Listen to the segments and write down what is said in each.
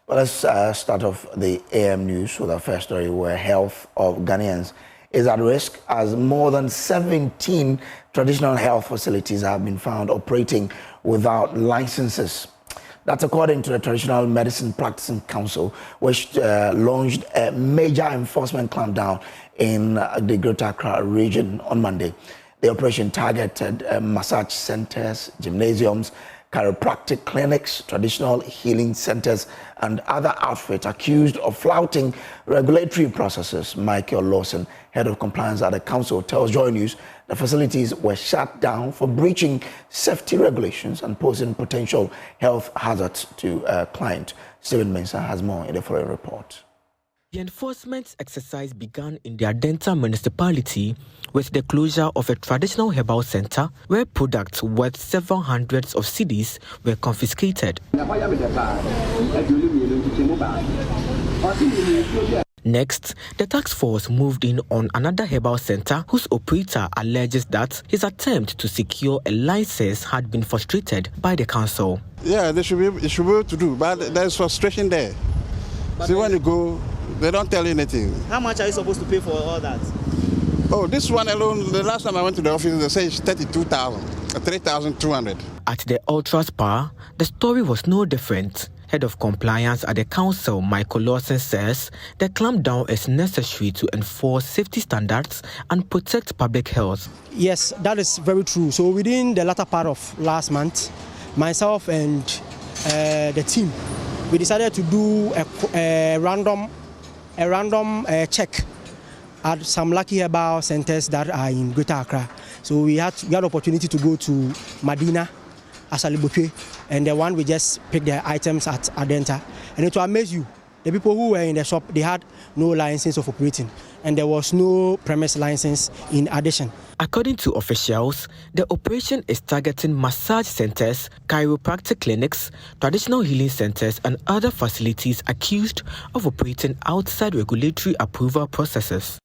Well, let's start off the AM news with our first story, where health of Ghanaians is at risk as more than 17 traditional health facilities have been found operating without licenses. That's according to the Traditional Medicine Practicing Council, which launched a major enforcement clampdown in the Greater Accra region on Monday. The operation targeted massage centers, gymnasiums, chiropractic clinics, traditional healing centers, and other outfits accused of flouting regulatory processes. Michael Lawson, head of compliance at the council, tells Joy News the facilities were shut down for breaching safety regulations and posing potential health hazards to clients. Stephen Mensah has more in the following report. The enforcement exercise began in the Adenta municipality with the closure of a traditional herbal center where products worth several hundreds of cedis were confiscated. Next, the task force moved in on another herbal center whose operator alleges that his attempt to secure a license had been frustrated by the council. Yeah, they should be able to do, but there's frustration there. See, when you go, they don't tell you anything. How much are you supposed to pay for all that? Oh, this one alone, the last time I went to the office, they said it's 32,000, 3,200. At the Ultra Spa, the story was no different. Head of compliance at the council, Michael Lawson, says the clampdown is necessary to enforce safety standards and protect public health. Yes, that is very true. So within the latter part of last month, myself and the team, we decided to do a random check at some lucky herbal centers that are in Greater Accra. So we had opportunity to go to Madina, Asalibope, and the one we just picked the items at Adenta. And it will amaze you, the people who were in the shop, they had no license of operating, and there was no premise license in addition. According to officials, the operation is targeting massage centers, chiropractic clinics, traditional healing centers, and other facilities accused of operating outside regulatory approval processes.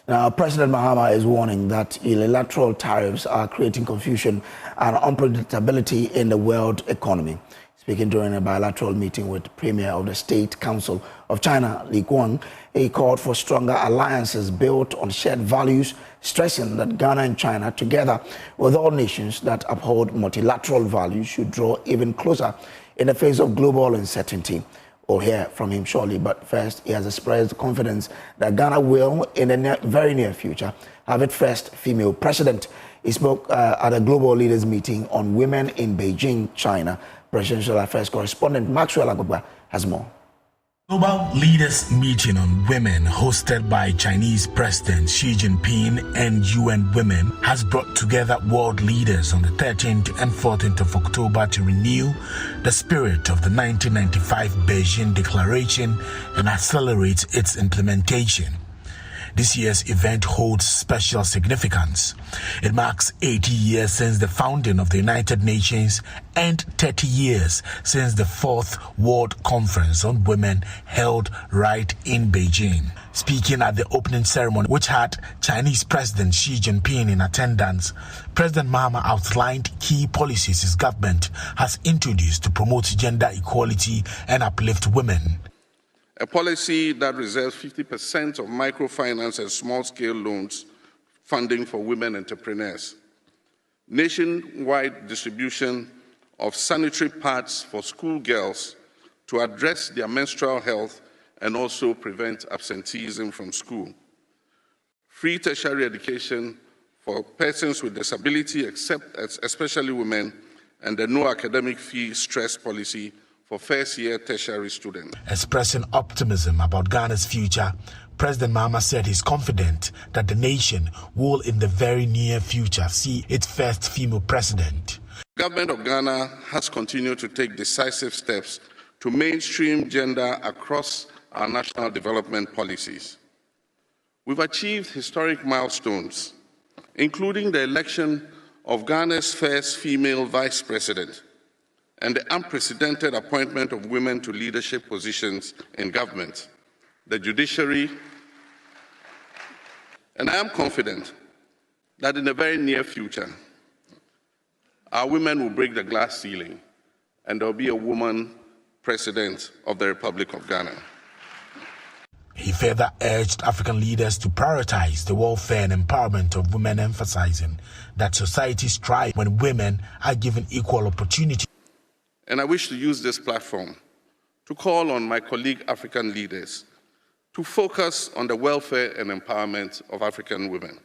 Now, President Mahama is warning that unilateral tariffs are creating confusion and unpredictability in the world economy. Speaking during a bilateral meeting with the Premier of the State Council of China, Li Guang, he called for stronger alliances built on shared values, stressing that Ghana and China, together with all nations that uphold multilateral values, should draw even closer in the face of global uncertainty. We'll hear from him shortly, but first, he has expressed confidence that Ghana will, in the very near future, have its first female president. He spoke at a global leaders meeting on women in Beijing, China. Presidential Affairs correspondent Maxwell Agbagba has more. Global Leaders Meeting on Women, hosted by Chinese President Xi Jinping and UN Women, has brought together world leaders on the 13th and 14th of October to renew the spirit of the 1995 Beijing Declaration and accelerate its implementation. This year's event holds special significance. It marks 80 years since the founding of the United Nations and 30 years since the 4th World Conference on Women held right in Beijing. Speaking at the opening ceremony, which had Chinese President Xi Jinping in attendance, President Mahama outlined key policies his government has introduced to promote gender equality and uplift women. A policy that reserves 50% of microfinance and small-scale loans funding for women entrepreneurs. Nationwide distribution of sanitary pads for schoolgirls to address their menstrual health and also prevent absenteeism from school. Free tertiary education for persons with disability, especially women, and the no academic fee stress policy for first-year tertiary students. Expressing optimism about Ghana's future, President Mahama said he's confident that the nation will in the very near future see its first female president. The government of Ghana has continued to take decisive steps to mainstream gender across our national development policies. We've achieved historic milestones, including the election of Ghana's first female vice president, and the unprecedented appointment of women to leadership positions in government, the judiciary, and I am confident that in the very near future, our women will break the glass ceiling, and there will be a woman president of the Republic of Ghana. He further urged African leaders to prioritize the welfare and empowerment of women, emphasizing that societies thrive when women are given equal opportunity. And I wish to use this platform to call on my colleague African leaders to focus on the welfare and empowerment of African women.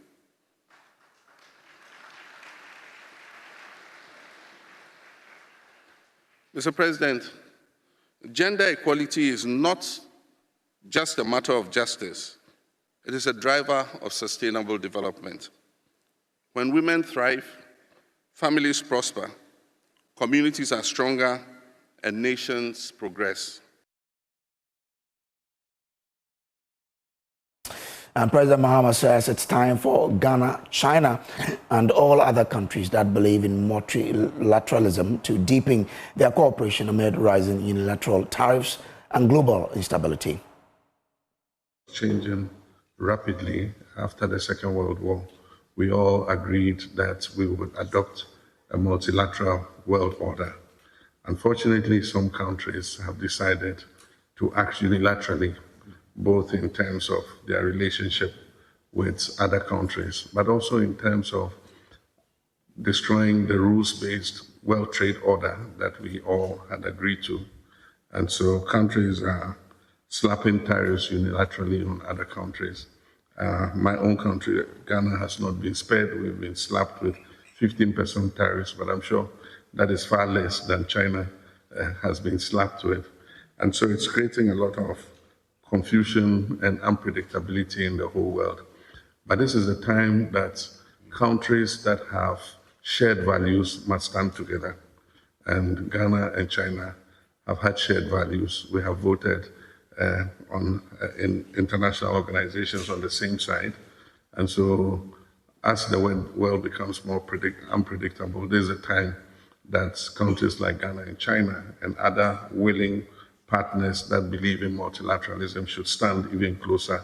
Mr. President, gender equality is not just a matter of justice. It is a driver of sustainable development. When women thrive, families prosper, communities are stronger, and nations progress. And President Mahama says it's time for Ghana, China, and all other countries that believe in multilateralism to deepen their cooperation amid rising unilateral tariffs and global instability. Changing rapidly after the Second World War, we all agreed that we would adopt a multilateral world order. Unfortunately, some countries have decided to act unilaterally, both in terms of their relationship with other countries, but also in terms of destroying the rules-based world trade order that we all had agreed to. And so countries are slapping tariffs unilaterally on other countries. My own country, Ghana, has not been spared. We've been slapped with 15% tariffs, but I'm sure that is far less than China has been slapped with. And so it's creating a lot of confusion and unpredictability in the whole world. But this is a time that countries that have shared values must stand together. And Ghana and China have had shared values. We have voted in international organizations on the same side. And so as the world becomes more unpredictable, there's a time that countries like Ghana and China and other willing partners that believe in multilateralism should stand even closer.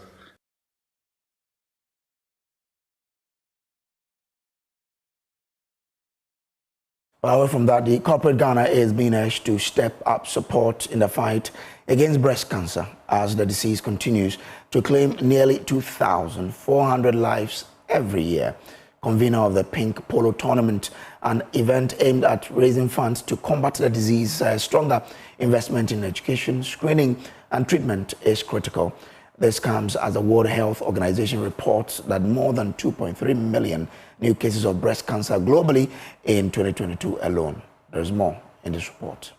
Away from that, the corporate Ghana is being urged to step up support in the fight against breast cancer as the disease continues to claim nearly 2,400 lives every year. Convener of the Pink Polo Tournament, an event aimed at raising funds to combat the disease, says stronger investment in education, screening and treatment is critical. This comes as the World Health Organization reports that more than 2.3 million new cases of breast cancer globally in 2022 alone. There's more in this report.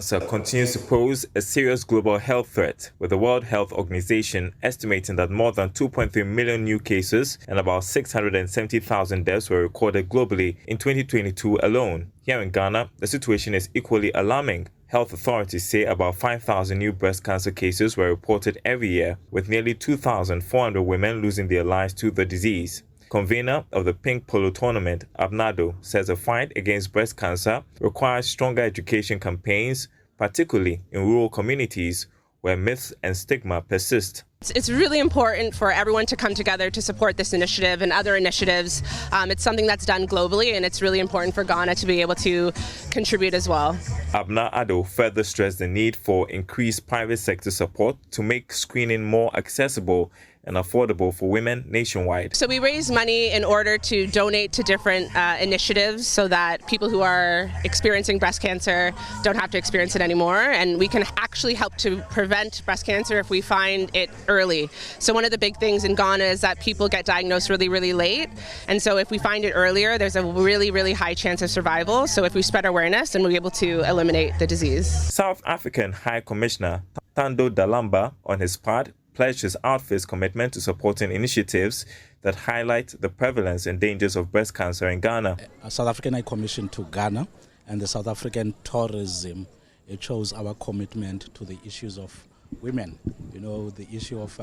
Cancer continues to pose a serious global health threat, with the World Health Organization estimating that more than 2.3 million new cases and about 670,000 deaths were recorded globally in 2022 alone. Here in Ghana, the situation is equally alarming. Health authorities say about 5,000 new breast cancer cases were reported every year, with nearly 2,400 women losing their lives to the disease. Convener of the Pink Polo Tournament, Abnado, says the fight against breast cancer requires stronger education campaigns, particularly in rural communities where myths and stigma persist. It's really important for everyone to come together to support this initiative and other initiatives. It's something that's done globally, and it's really important for Ghana to be able to contribute as well. Abna Ado further stressed the need for increased private sector support to make screening more accessible and affordable for women nationwide. So we raise money in order to donate to different initiatives so that people who are experiencing breast cancer don't have to experience it anymore, and we can actually help to prevent breast cancer if we find it early. So one of the big things in Ghana is that people get diagnosed really, really late, and so if we find it earlier, there's a really, really high chance of survival. So if we spread awareness, then we'll be able to eliminate the disease. South African High Commissioner Thando Dalamba, on his part, pledged his outfit's commitment to supporting initiatives that highlight the prevalence and dangers of breast cancer in Ghana. A South African High Commission to Ghana and the South African tourism, it shows our commitment to the issues of women. You know, the issue of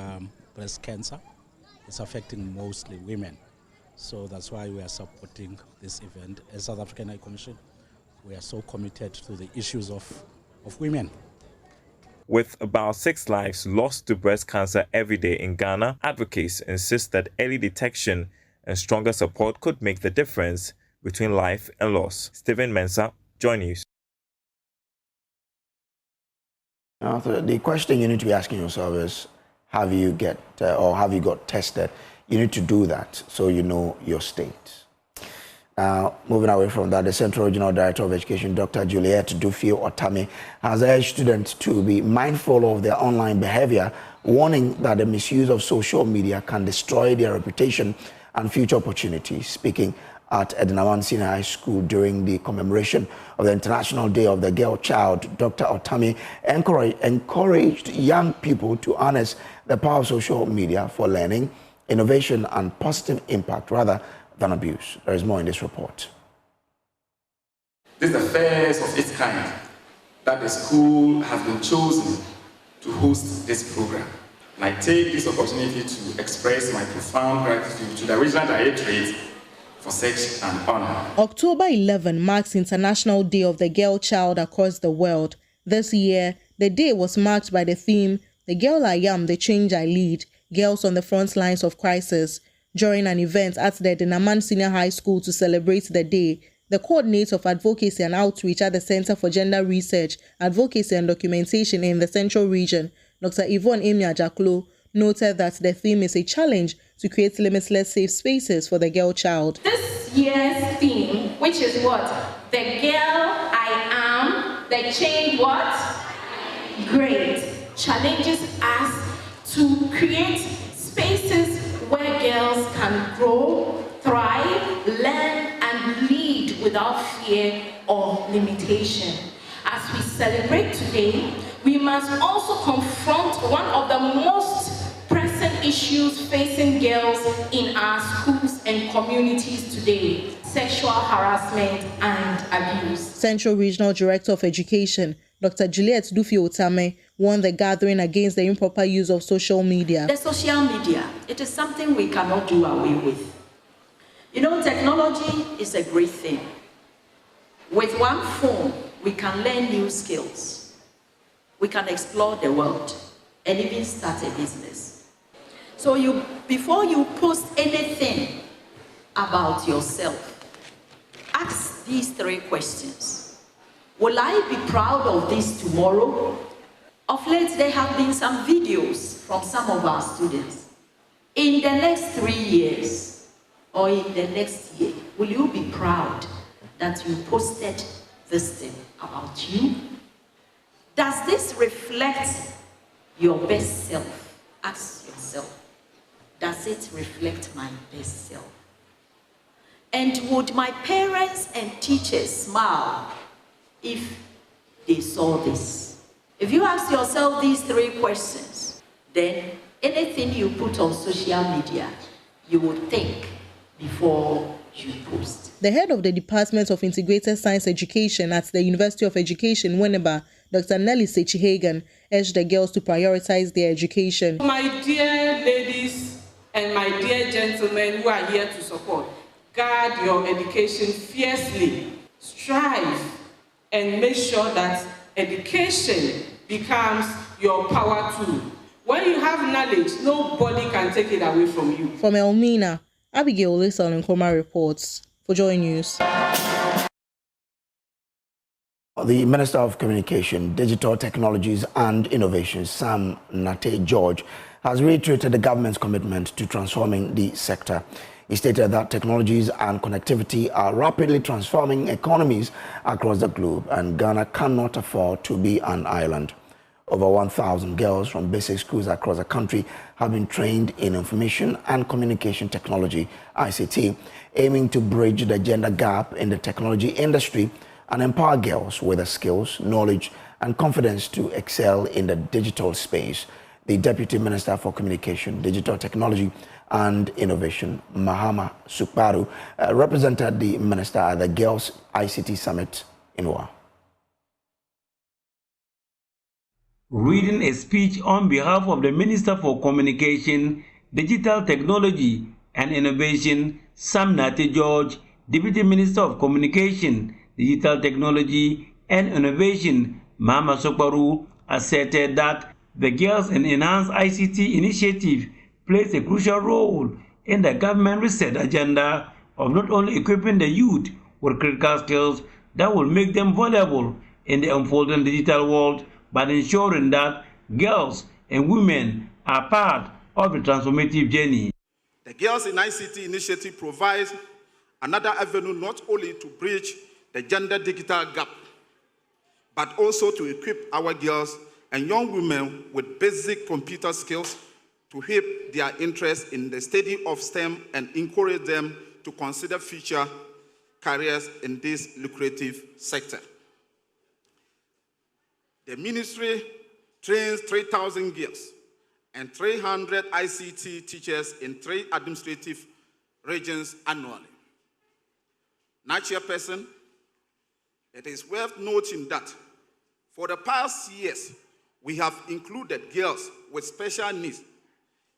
breast cancer is affecting mostly women. So that's why we are supporting this event. As South African High Commission, we are so committed to the issues of women. With about 6 lives lost to breast cancer every day in Ghana, advocates insist that early detection and stronger support could make the difference, between life and loss. Stephen Mensah, Joy News. Now, the question you need to be asking yourself is, have you got tested? You need to do that so you know your state. Now, moving away from that, the Central Regional Director of Education, Dr. Juliet Dufio-Otame, has urged students to be mindful of their online behavior, warning that the misuse of social media can destroy their reputation and future opportunities. Speaking at Edinaman Senior High School during the commemoration of the International Day of the Girl Child, Dr. Otame encouraged young people to harness the power of social media for learning, innovation, and positive impact rather than abuse. There is more in this report. This is the first of its kind that the school has been chosen to host this program. And I take this opportunity to express my profound gratitude to the Regional Directorate for such an honor. October 11 marks International Day of the Girl Child across the world. This year, the day was marked by the theme, "The Girl I Am, the Change I Lead, Girls on the Front Lines of Crisis." During an event at the Edinaman Senior High School to celebrate the day, the coordinator of advocacy and outreach at the Center for Gender Research, Advocacy and Documentation in the Central Region, Dr. Yvonne Emia Jaklo, noted that the theme is a challenge to create limitless safe spaces for the girl child. This year's theme, which is what? The girl I am, the change what? Great. Challenges us to create spaces where girls can grow, thrive, learn, and lead without fear or limitation. As we celebrate today, we must also confront one of the most pressing issues facing girls in our schools and communities today: sexual harassment and abuse. Central Regional Director of Education, Dr. Juliet Dufio-Otame, warned the gathering against the improper use of social media. The social media, it is something we cannot do away with. You know, technology is a great thing. With one phone, we can learn new skills. We can explore the world and even start a business. So before you post anything about yourself, ask these 3 questions. Will I be proud of this tomorrow? Of late, there have been some videos from some of our students. In the next 3 years, or in the next year, will you be proud that you posted this thing about you? Does this reflect your best self? Ask yourself, does it reflect my best self? And would my parents and teachers smile if they saw this? If you ask yourself these 3 questions, then anything you put on social media, you would think before you post. The head of the Department of Integrated Science Education at the University of Education, Winneba, Dr. Nelly Sechihagan, urged the girls to prioritize their education. My dear ladies and my dear gentlemen who are here to support, guard your education fiercely. Strive and make sure that education becomes your power tool. When you have knowledge, nobody can take it away from you. From Elmina, Abigail Lisal Nkrumah reports for Joy News. The Minister of Communication, Digital Technologies and Innovation, Sam Nate George, has reiterated the government's commitment to transforming the sector. He stated that technologies and connectivity are rapidly transforming economies across the globe, and Ghana cannot afford to be an island. Over 1,000 girls from basic schools across the country have been trained in information and communication technology, ICT, aiming to bridge the gender gap in the technology industry and empower girls with the skills, knowledge, and confidence to excel in the digital space. The Deputy Minister for Communication, Digital Technology and Innovation, Mahama Sukbaru, represented the minister at the Girls ICT Summit in Wa. Reading a speech on behalf of the Minister for Communication, Digital Technology and Innovation, Sam Nate George, Deputy Minister of Communication, Digital Technology and Innovation, Mahama Sukbaru, asserted that the Girls and Enhanced ICT initiative plays a crucial role in the government reset agenda of not only equipping the youth with critical skills that will make them valuable in the unfolding digital world, but ensuring that girls and women are part of the transformative journey. The Girls in ICT initiative provides another avenue not only to bridge the gender digital gap, but also to equip our girls and young women with basic computer skills to help their interest in the study of STEM and encourage them to consider future careers in this lucrative sector. The ministry trains 3,000 girls and 300 ICT teachers in 3 administrative regions annually. Now, Chairperson, it is worth noting that for the past years, we have included girls with special needs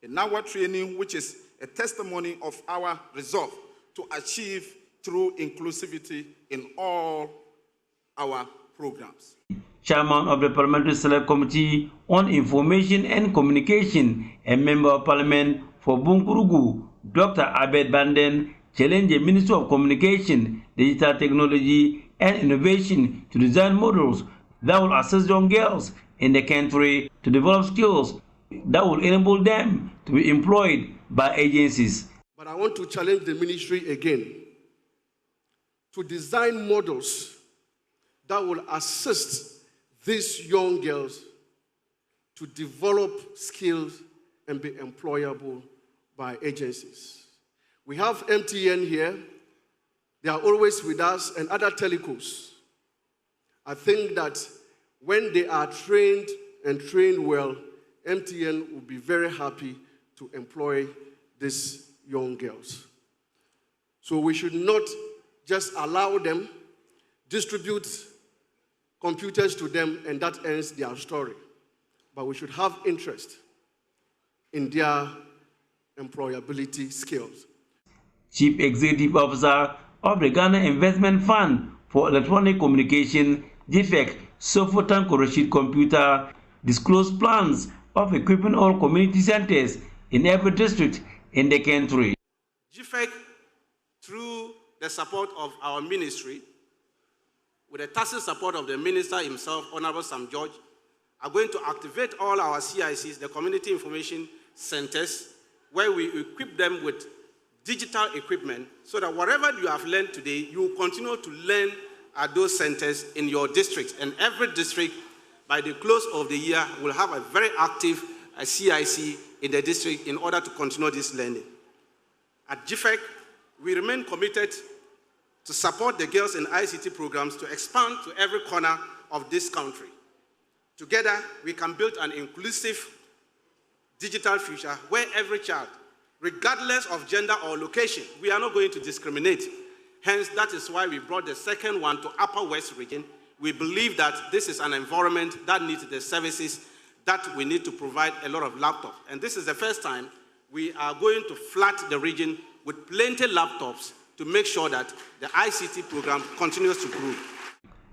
in our training, which is a testimony of our resolve to achieve true inclusivity in all our programs. Chairman of the Parliamentary Select Committee on Information and Communication and Member of Parliament for Bunkurugu, Dr. Abed Banden, challenged the Minister of Communication, Digital Technology and Innovation to design models that will assist young girls in the country to develop skills that will enable them to be employed by agencies. But I want to challenge the ministry again to design models that will assist these young girls to develop skills and be employable by agencies. We have MTN here. They are always with us, and other telcos. I think that when they are trained and trained well, MTN will be very happy to employ these young girls. So we should not just allow them, distribute computers to them, and that ends their story. But we should have interest in their employability skills. Chief Executive Officer of the Ghana Investment Fund for Electronic Communication, GFEC, Sofotan Rashid Computer, disclosed plans of equipping all community centers in every district in the country. GFEC, through the support of our ministry, with the tacit support of the minister himself, Honorable Sam George, are going to activate all our CICs, the Community Information Centers, where we equip them with digital equipment so that whatever you have learned today, you will continue to learn at those centers in your district. And every district, by the close of the year, will have a very active CIC in the district in order to continue this learning. At GFEC, we remain committed to support the Girls in ICT programs to expand to every corner of this country. Together, we can build an inclusive digital future where every child, regardless of gender or location, we are not going to discriminate. Hence, that is why we brought the second one to Upper West region. We believe that this is an environment that needs the services that we need to provide a lot of laptops. And this is the first time we are going to flood the region with plenty of laptops to make sure that the ICT program continues to grow.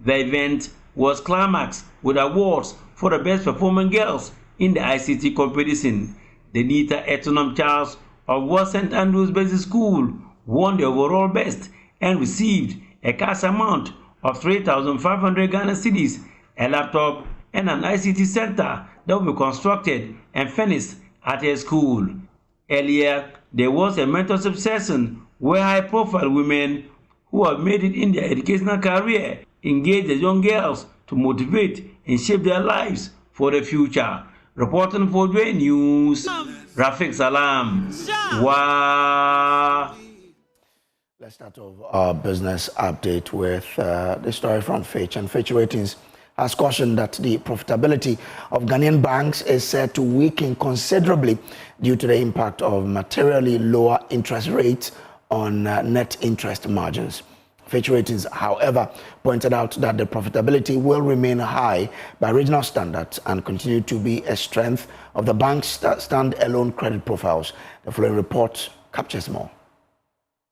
The event was climaxed with awards for the best performing girls in the ICT competition. Denita Etonam Charles of West St. Andrews Basic School won the overall best and received a cash amount of 3,500 Ghana cedis, a laptop, and an ICT center that will be constructed and finished at her school. Earlier, there was a mentorship session where high-profile women who have made it in their educational career engage the young girls to motivate and shape their lives for the future. Reporting for Dwayne News, Rafiq Salam. Wow. Let's start off our business update with the story from Fitch. And Fitch Ratings has cautioned that the profitability of Ghanaian banks is set to weaken considerably due to the impact of materially lower interest rates on net interest margins. Fitch Ratings, however, pointed out that the profitability will remain high by regional standards and continue to be a strength of the bank's stand-alone credit profiles. The following report captures more.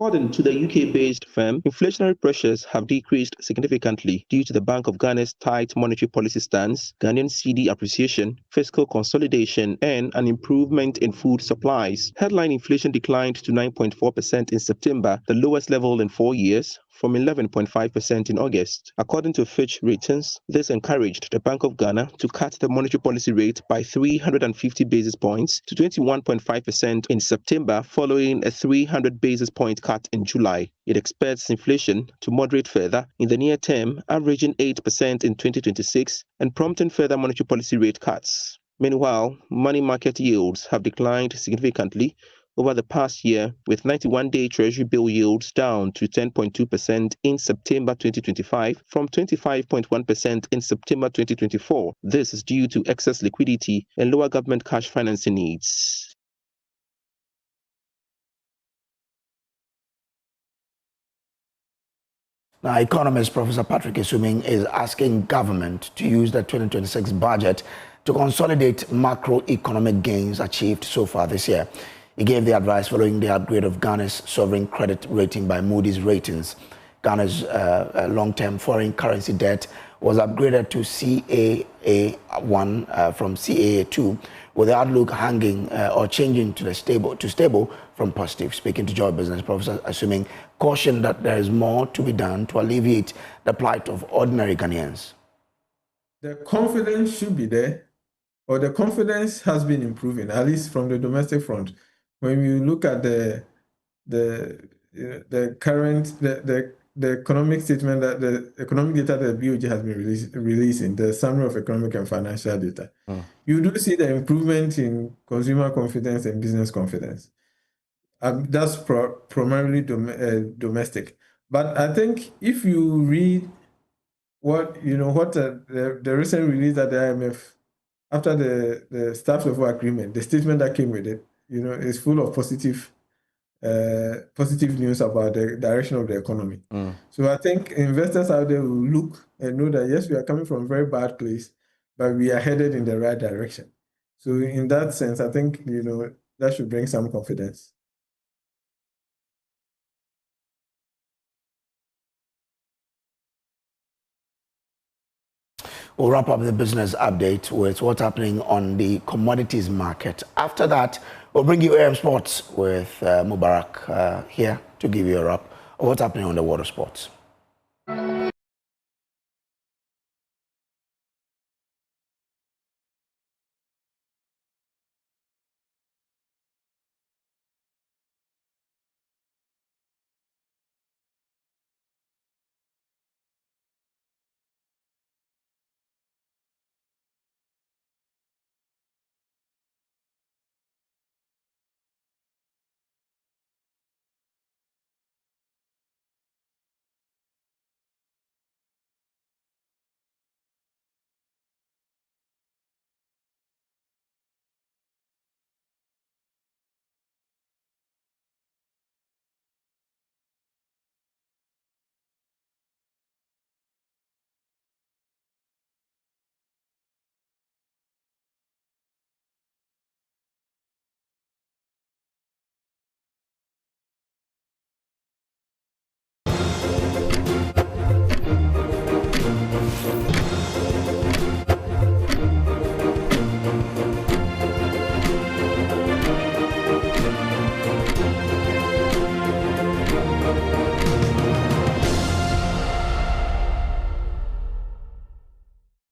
According to the UK-based firm, inflationary pressures have decreased significantly due to the Bank of Ghana's tight monetary policy stance, Ghanaian cedi appreciation, fiscal consolidation, and an improvement in food supplies. Headline inflation declined to 9.4% in September, the lowest level in 4 years, from 11.5% in August. According to Fitch Ratings, this encouraged the Bank of Ghana to cut the monetary policy rate by 350 basis points to 21.5% in September, following a 300 basis point cut in July. It expects inflation to moderate further in the near term, averaging 8% in 2026 and prompting further monetary policy rate cuts. Meanwhile, money market yields have declined significantly over the past year, with 91-day Treasury bill yields down to 10.2% in September 2025 from 25.1% in September 2024. This is due to excess liquidity and lower government cash financing needs. Now, economist Professor Patrick Isuming is asking government to use the 2026 budget to consolidate macroeconomic gains achieved so far this year. He gave the advice following the upgrade of Ghana's sovereign credit rating by Moody's Ratings. Ghana's long-term foreign currency debt was upgraded to CAA1 from CAA2, with the outlook hanging or changing to stable from positive. Speaking to Joy Business, Professor Isuming cautioned that there is more to be done to alleviate the plight of ordinary Ghanaians. The confidence should be there, or the confidence has been improving, at least from the domestic front. When you look at the economic statement, that the economic data that the BOG has been releasing, the summary of economic and financial data, you do see the improvement in consumer confidence and business confidence. That's primarily domestic. But I think if you read what the recent release at the IMF after the staff level agreement, the statement that came with it, is full of positive news about the direction of the economy. So I think investors out there will look and know that, yes, we are coming from a very bad place, but we are headed in the right direction. So in that sense, I think, that should bring some confidence. We'll wrap up the business update with what's happening on the commodities market. After that, we'll bring you AM Sports with Mubarak here to give you a wrap of what's happening on the water sports.